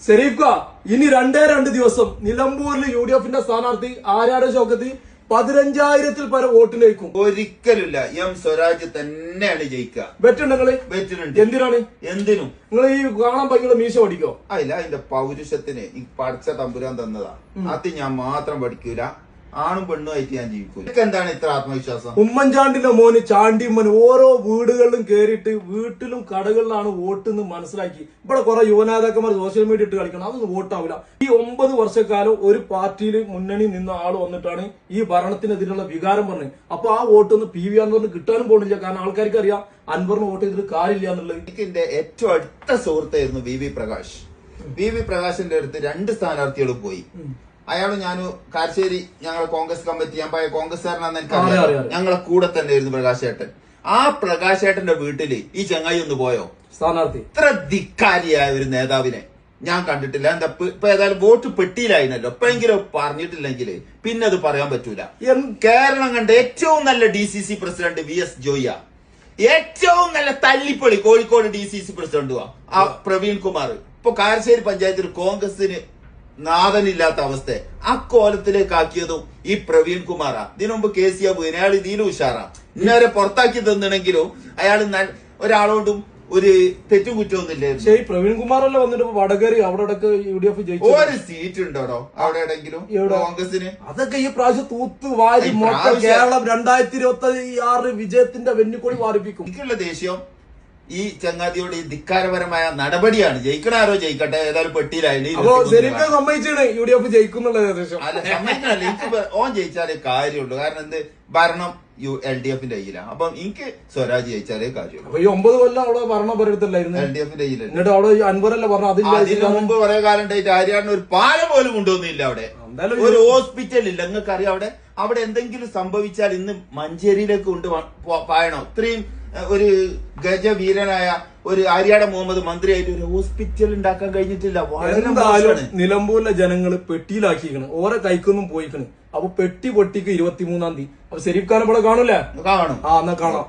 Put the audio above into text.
ശരീഫ ഇനി രണ്ട് ദിവസം നിലമ്പൂരിൽ UDF സ്ഥാനാർത്ഥി ആര്യാടൻ ഷൗക്കത്ത് 15,000-ൽ പരം വോട്ടിലേക്കും. ഒരിക്കലുമില്ല. എം സ്വരാജ് തന്നെയാണ് ജയിക്കുക. വെറ്റുണ്ടെങ്കിൽ വെറ്റിനുണ്ട്. എന്തിനാണ്? എന്തിനും. നിങ്ങൾ ഈ കാണാൻ ഭയങ്കര മീശ പഠിക്കോ? അല്ല, അതിന്റെ പൗരുഷത്തിന് ഈ പഠിച്ച തമ്പുരാൻ തന്നതാ. അത് ഞാൻ മാത്രം പഠിക്കൂല, ആണും പെണ്ണും ആയിട്ട് ഞാൻ ജീവിക്കൂല. എന്താണ് ഇത്ര ആത്മവിശ്വാസം? ഉമ്മൻചാണ്ടിന്റെ മോന് ചാണ്ടിമ്മൻ ഓരോ വീടുകളിലും കേറിയിട്ട് വീട്ടിലും കടകളിലാണ് വോട്ട് എന്ന് മനസ്സിലാക്കി. ഇവിടെ കുറെ യുവനേതാക്കന്മാർ സോഷ്യൽ മീഡിയ ഇട്ട് കളിക്കണം, അതൊന്നും വോട്ടാവില്ല. ഈ 9 വർഷക്കാലം ഒരു പാർട്ടിയിൽ മുന്നണി നിന്ന ആള് വന്നിട്ടാണ് ഈ ഭരണത്തിനെതിരെയുള്ള വികാരം പറഞ്ഞത്. അപ്പൊ ആ വോട്ടൊന്നും PV അൻവറിന് കിട്ടാനും പോകുന്നില്ല. കാരണം ആൾക്കാർക്ക് അറിയാം അൻവറിന് വോട്ട് ചെയ്തിട്ട് കാര്യമില്ല എന്നുള്ളത്. എനിക്ക് എന്റെ ഏറ്റവും അടുത്ത സുഹൃത്തായിരുന്നു VV പ്രകാശ്. VV പ്രകാശിന്റെ അടുത്ത് 2 സ്ഥാനാർത്ഥികൾ പോയി. അയാളും ഞാനും കാരശ്ശേരി ഞങ്ങളെ കോൺഗ്രസ് കമ്മിറ്റി, ഞാൻ പോയ കോൺഗ്രസ്സുകാരനാണെന്ന് എനിക്കറിയാം. ഞങ്ങളെ കൂടെ തന്നെ ആയിരുന്നു പ്രകാശേട്ടൻ. ആ പ്രകാശേട്ടന്റെ വീട്ടില് ഈ ചങ്ങായി ഒന്ന് പോയോ? സ്ഥാനാർത്ഥി ഇത്ര ധിക്കാരിയായ ഒരു നേതാവിനെ ഞാൻ കണ്ടിട്ടില്ല. എന്താ ഇപ്പൊ ഏതായാലും വോട്ട് പെട്ടിയിലായിരുന്നല്ലോ, എപ്പോഴെങ്കിലും പറഞ്ഞിട്ടില്ലെങ്കിൽ പിന്നെ അത് പറയാൻ പറ്റൂല. കേരളം കണ്ട ഏറ്റവും നല്ല DCC പ്രസിഡന്റ് VS ജോയിയ, ഏറ്റവും നല്ല തല്ലിപ്പൊളി കോഴിക്കോട് DCC പ്രസിഡന്റുവാ ആ പ്രവീൺ കുമാർ. ഇപ്പൊ കാരശ്ശേരി പഞ്ചായത്തിൽ കോൺഗ്രസിന് നാഥനില്ലാത്ത അവസ്ഥ ആ കോലത്തിലേക്ക് ആക്കിയതും ഈ പ്രവീൺ കുമാറാ. ഇതിനു മുമ്പ് KC അബുവിനെ അയാൾ ഇതിലും ഉഷാറാ. ഇന്നവരെ പുറത്താക്കി തന്നിണെങ്കിലും അയാൾ ഒരാളോടും ഒരു തെറ്റും കുറ്റമൊന്നുമില്ലേ. പക്ഷേ ഈ പ്രവീൺ കുമാറല്ലേ വന്നിട്ട് വടകര അവിടെ UDF ജയിച്ചു. ഒരു സീറ്റ് ഉണ്ടോ അവിടെ എവിടെയെങ്കിലും കോൺഗ്രസിന്? അതൊക്കെ ഈ പ്രാവശ്യം തൂത്ത് വാരി മൊത്തം കേരളം 2026 വിജയത്തിന്റെ വെന്നിക്കൊടി വാരിപ്പിക്കും. എനിക്കുള്ള ദേഷ്യം ഈ ചങ്ങാതിയോട് ഈ ധിക്കാരപരമായ നടപടിയാണ്. ജയിക്കണാരോ ജയിക്കട്ടെ, ഏതായാലും പെട്ടിയിലായിരുന്നു. സമ്മതിച്ചാണ് UDF ജയിക്കുന്നുള്ള അല്ല, സമ്മതിക്കണല്ല. എനിക്ക് ഓൻ ജയിച്ചാലേ കാര്യമുള്ളൂ. കാരണം എന്ത്, ഭരണം LDFന്റെ കയ്യിലാണ്. അപ്പം എനിക്ക് സ്വരാജ് ജയിച്ചാലേ കാര്യമുള്ളൂ. അപ്പൊ ഈ 9 കൊല്ലം അവിടെ ഭരണം പരത്തില്ലായിരുന്നു LDFന്റെ കയ്യിലല്ല. എന്നിട്ട് അവിടെ അൻവറല്ല പറഞ്ഞു അതിന് മുമ്പ് കുറെ കാലം ഉണ്ടായിട്ട് ആര്യാടിന് ഒരു പാലം പോലും കൊണ്ടുവന്നില്ല. അവിടെ ഒരു ഹോസ്പിറ്റൽ ഇല്ല. നിങ്ങൾക്ക് അറിയാം അവിടെ എന്തെങ്കിലും സംഭവിച്ചാൽ ഇന്ന് മഞ്ചേരിയിലേക്ക് പായണോ? ഇത്രയും ഒരു ഗജവീരനായ ഒരു ആര്യാടൻ മുഹമ്മദ് മന്ത്രിയായിട്ട് ഒരു ഹോസ്പിറ്റൽ ഉണ്ടാക്കാൻ കഴിഞ്ഞിട്ടില്ല. എന്തായാലും നിലമ്പൂരിലെ ജനങ്ങള് പെട്ടിയിലാക്കിക്കണ്, ഓരോ കൈക്കൊന്നും പോയിക്കണ്. അപ്പൊ പെട്ടി പൊട്ടിക്ക് 23-ാം തീയതി. അപ്പൊ ശരീഫ് ഖാൻ ഇവിടെ കാണൂലേ? കാണും. എന്നാ കാണാം.